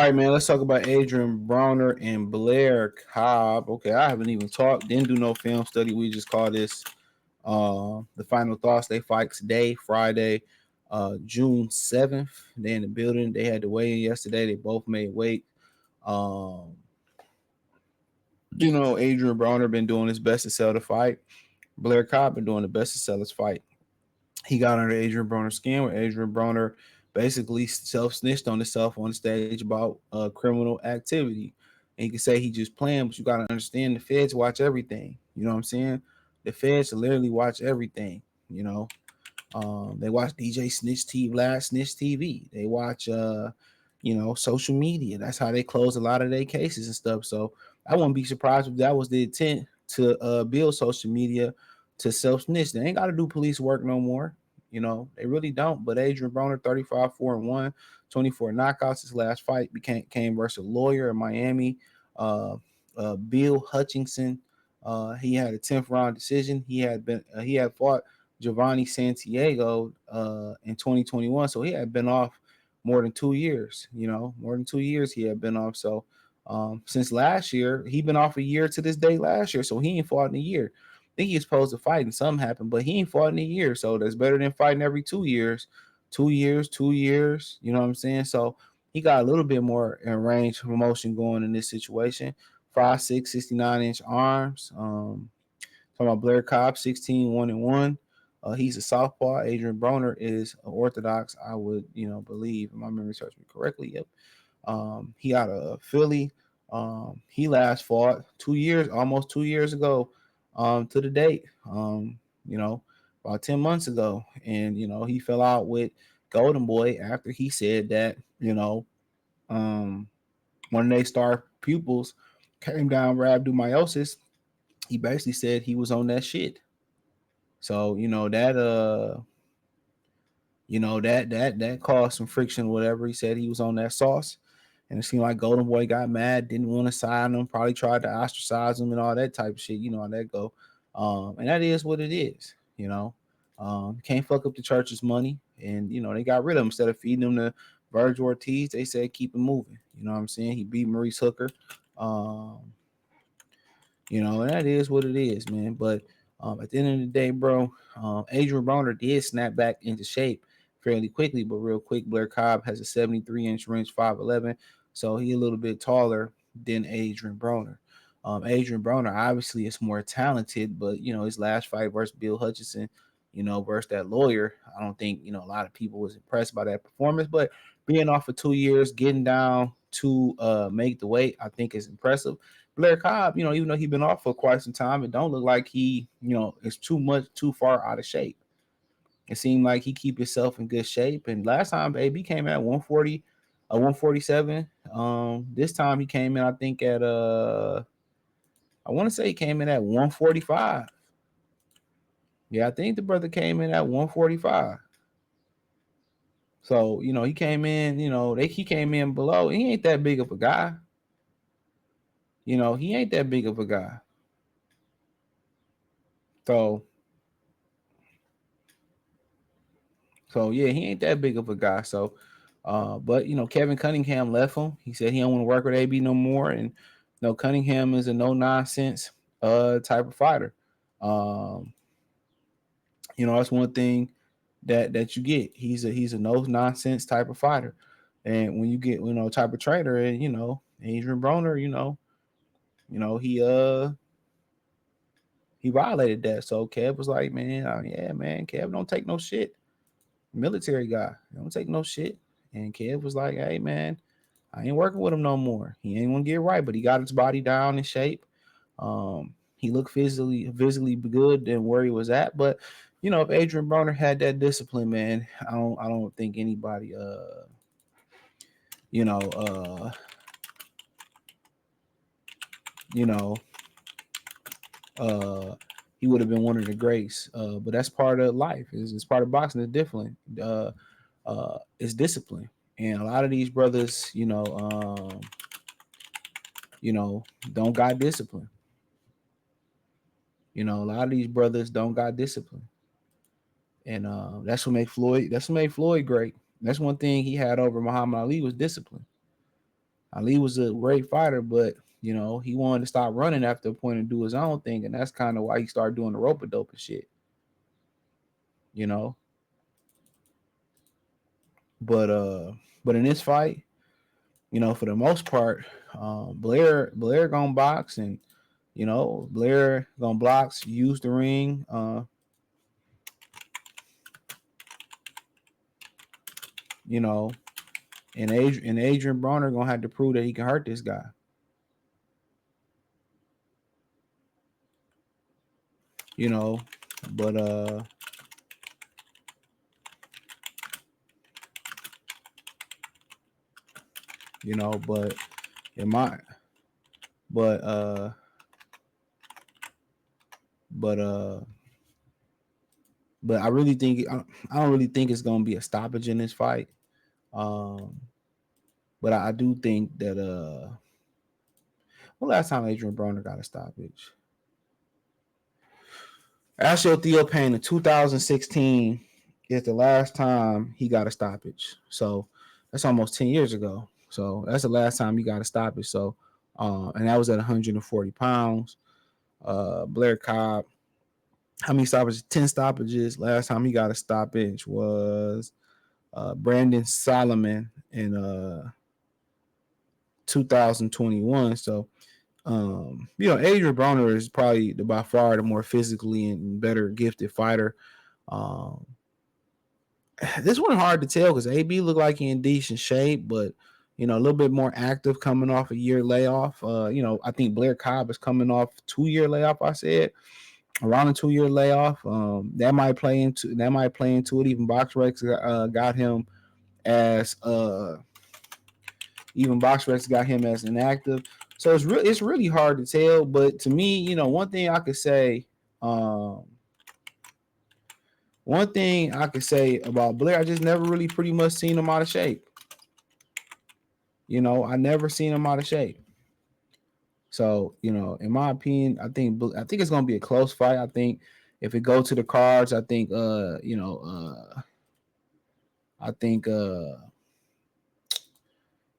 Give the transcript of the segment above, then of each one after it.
right, man. Let's talk about Adrien Broner and Blair Cobb. Okay, I haven't even talked. Didn't do no film study. We just call this the final thoughts. They fight today, Friday, June 7th. They in the building. They had to weigh in yesterday. They both made weight. Um, Adrien Broner been doing his best to sell the fight. Blair Cobb been doing the best to sell his fight. He got under Adrien Broner's skin, where Adrien Broner basically self snitched on himself on the stage about criminal activity. And you can say he just playing, but you got to understand the feds watch everything. You know what I'm saying? The feds literally watch everything. You know, they watch DJ Snitch TV, Last Snitch TV. They watch, social media. That's how they close a lot of their cases and stuff. So I wouldn't be surprised if that was the intent to build social media to self snitch. They ain't got to do police work no more. They really don't. But Adrien Broner, 35, 4-1, 24 knockouts. His last fight came versus a lawyer in Miami, uh, Bill Hutchinson. He had a 10th round decision. He had fought Giovanni Santiago in 2021, so he had been off more than 2 years. More than 2 years he had been off. So since last year, he been off a year to this day last year, so he ain't fought in a year. I think he's supposed to fight and something happened, but he ain't fought in a year, so that's better than fighting every 2 years. 2 years, 2 years, you know what I'm saying? So he got a little bit more in range of motion going in this situation. 5'6", 69-inch arms. Talking about Blair Cobb, 16, 1-1. He's a southpaw. Adrien Broner is orthodox, I would, believe, if my memory serves me correctly. Yep. He out of Philly. He last fought 2 years, almost 2 years ago, to the date. You know, about 10 months ago, and he fell out with Golden Boy after he said that um, one of their star pupils came down with rhabdomyosis. He basically said he was on that shit. So that caused some friction, whatever. He said he was on that sauce. And it seemed like Golden Boy got mad, didn't want to sign him, probably tried to ostracize him and all that type of shit. You know how that go. And that is what it is. Can't fuck up the church's money. And, they got rid of him. Instead of feeding him to Virgil Ortiz, they said keep him moving. You know what I'm saying? He beat Maurice Hooker. Um, and that is what it is, man. But at the end of the day, bro, Adrien Broner did snap back into shape fairly quickly, but real quick, Blair Cobb has a 73-inch range, 5'11", so he a little bit taller than Adrien Broner. Adrien Broner obviously is more talented, but his last fight versus Bill Hutchinson, versus that lawyer, I don't think a lot of people was impressed by that performance. But being off for 2 years, getting down to make the weight, I think is impressive. Blair Cobb, even though he's been off for quite some time, it don't look like he, is too far out of shape. It seemed like he keep himself in good shape. And last time, baby, came at 140, 147. This time he came in, I think at I want to say he came in at 145. Yeah, I think the brother came in at 145. So he came in, he came in below. He ain't that big of a guy. He ain't that big of a guy. So yeah, he ain't that big of a guy. So, but Kevin Cunningham left him. He said he don't want to work with AB no more, and Cunningham is a no nonsense type of fighter. Um, that's one thing that you get. He's a no nonsense type of fighter, and when you get type of trainer, and Adrien Broner, he violated that. So Kev was like, man, yeah, man, Kev don't take no shit. Military guy, don't take no shit. And Kev was like, hey, man, I ain't working with him no more. He ain't want to get right, but he got his body down in shape. He looked physically good than where he was at. But if Adrien Broner had that discipline, man, I don't think anybody you know uh you know uh he would have been one of the greats. But that's part of life. It's part of boxing. It's different. It's discipline. And a lot of these brothers, don't got discipline. A lot of these brothers don't got discipline. And that's what made Floyd great. That's one thing he had over Muhammad Ali was discipline. Ali was a great fighter, but he wanted to stop running after a point and do his own thing, and that's kind of why he started doing the rope a dope and shit. You know, but but in this fight, for the most part, Blair gonna box, and Blair gonna blocks, use the ring, you know, and Adrien Broner gonna have to prove that he can hurt this guy. You know, but but in my but but uh but I really think I don't really think it's gonna be a stoppage in this fight. Um, but I do think that well, last time Adrien Broner got a stoppage, Ashley Theo Payne in 2016 is the last time he got a stoppage. So that's almost 10 years ago. So that's the last time he got a stoppage. So and that was at 140 pounds. Blair Cobb, how many stoppages? 10 stoppages. Last time he got a stoppage was Brandon Solomon in 2021. So Adrien Broner is probably by far the more physically and better gifted fighter. Um, this one hard to tell because AB looked like he in decent shape, but a little bit more active coming off a year layoff. I think Blair Cobb is coming off 2 year layoff. I said around a 2 year layoff. That might play into it. Even BoxRec got him as even BoxRec got him as inactive. So it's really hard to tell. But to me, one thing I could say. One thing I could say about Blair, I just never really pretty much seen him out of shape. I never seen him out of shape. So, in my opinion, I think it's gonna be a close fight. I think if it goes to the cards, I think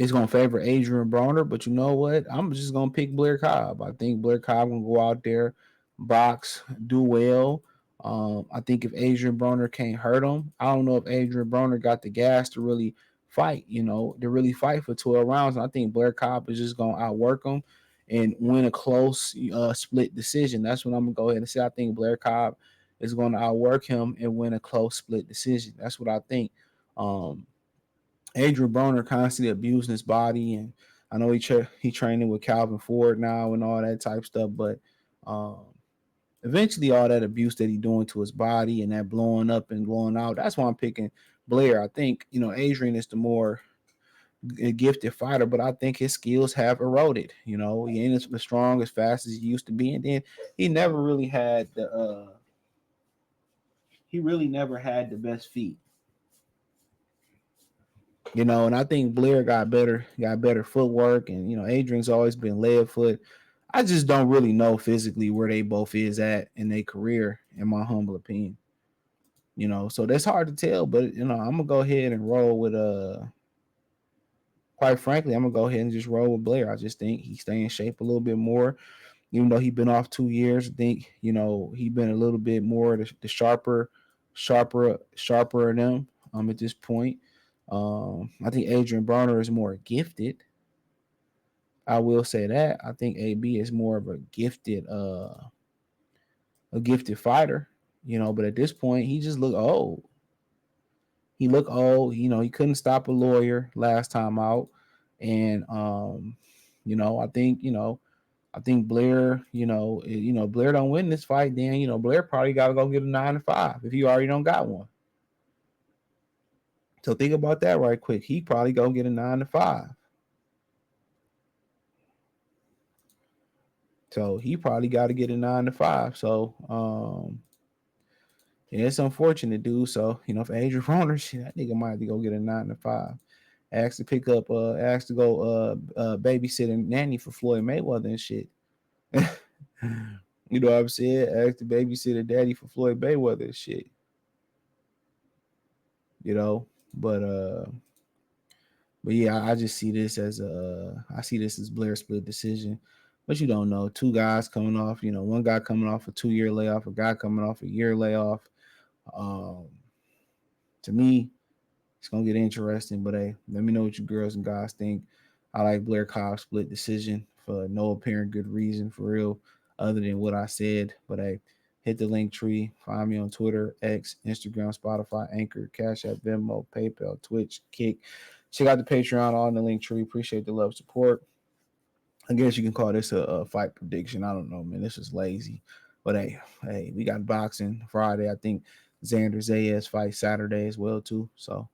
it's gonna favor Adrien Broner. But you know what? I'm just gonna pick Blair Cobb. I think Blair Cobb gonna go out there, box, do well. I think if Adrien Broner can't hurt him, I don't know if Adrien Broner got the gas to really fight. To really fight for 12 rounds. And I think Blair Cobb is just gonna outwork him and win a close split decision. That's what I'm gonna go ahead and say. I think Blair Cobb is gonna outwork him and win a close split decision. That's what I think. Um, Adrien Broner constantly abusing his body, and I know he training with Calvin Ford now and all that type stuff. But um, eventually, all that abuse that he doing to his body and that blowing up and blowing out, that's why I'm picking Blair. I think Adrien is the more gifted fighter, but I think his skills have eroded. He ain't as strong as fast as he used to be, and then he never really had the he really never had the best feet. And I think Blair got better footwork, and Adrian's always been lead foot. I just don't really know physically where they both is at in their career, in my humble opinion. So that's hard to tell, but I'm gonna go ahead and roll with quite frankly, I'm gonna go ahead and just roll with Blair. I just think he stay in shape a little bit more, even though he been off 2 years. I think he been a little bit more the sharper of them at this point. I think Adrien Broner is more gifted. I will say that. I think AB is more of a gifted fighter, but at this point he just look old. He looked old. He couldn't stop a lawyer last time out. And I think Blair, Blair don't win this fight, then Blair probably gotta go get a 9-5 if he already don't got one. So think about that right quick. He probably go get a 9-5. So he probably got to get a 9-5. So yeah, it's unfortunate, dude. So for Adrien Broner, shit, that nigga might have to go get a 9-5. Asked to pick up, asked to go babysit and nanny for Floyd Mayweather and shit. You know what I'm saying? Asked to babysit a daddy for Floyd Mayweather and shit. You know, but But yeah, I just see this as I see this as Blair split decision. But you don't know. Two guys coming off, one guy coming off a 2 year layoff, a guy coming off a year layoff. Um, to me, it's gonna get interesting. But hey, let me know what you girls and guys think. I like Blair Cobb's split decision for no apparent good reason for real, other than what I said. But hey, hit the link tree. Find me on Twitter, X, Instagram, Spotify, Anchor, Cash App, Venmo, PayPal, Twitch, Kick. Check out the Patreon, all in the link tree. Appreciate the love, support. I guess you can call this a fight prediction. I don't know, man. This is lazy. But hey, we got boxing Friday. I think Xander Zayas fight Saturday as well too. So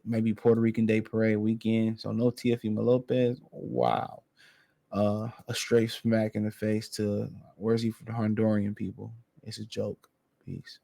maybe Puerto Rican Day Parade weekend. So no Teofimo Lopez. Wow. A straight smack in the face to where's he from the Honduran people? It's a joke. Peace.